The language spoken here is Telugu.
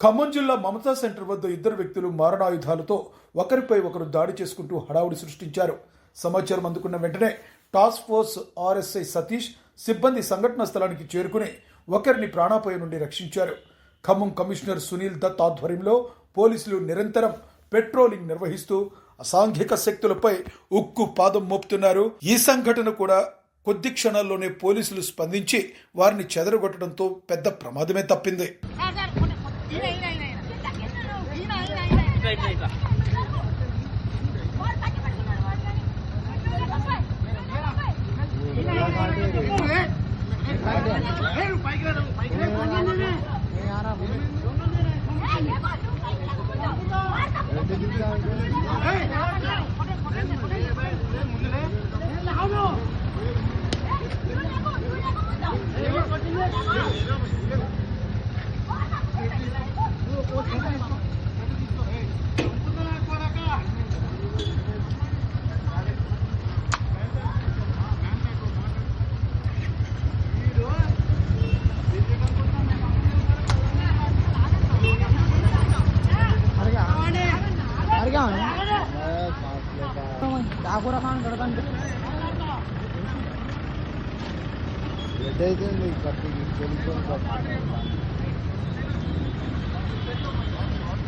ఖమ్మం జిల్లా మమతా సెంటర్ వద్ద ఇద్దరు వ్యక్తులు మారణాయుధాలతో ఒకరిపై ఒకరు దాడి చేసుకుంటూ హడావుడి సృష్టించారు. సమాచారం అందుకున్న వెంటనే టాస్క్ ఫోర్స్ ఆర్ఎస్ఐ సతీష్ సిబ్బంది సంఘటనా స్థలానికి చేరుకుని ఒకరిని ప్రాణాపాయం నుండి రక్షించారు. ఖమ్మం కమిషనర్ సునీల్ దత్ ఆధ్వర్యంలో పోలీసులు నిరంతరం పెట్రోలింగ్ నిర్వహిస్తూ అసాంఘిక శక్తులపై ఉక్కు పాదం మోపుతున్నారు. ఈ సంఘటన కూడా కొద్ది క్షణాల్లోనే పోలీసులు స్పందించి వారిని చెదరగొట్టడంతో పెద్ద ప్రమాదమే తప్పింది. ठाकुर खान गणतंत्र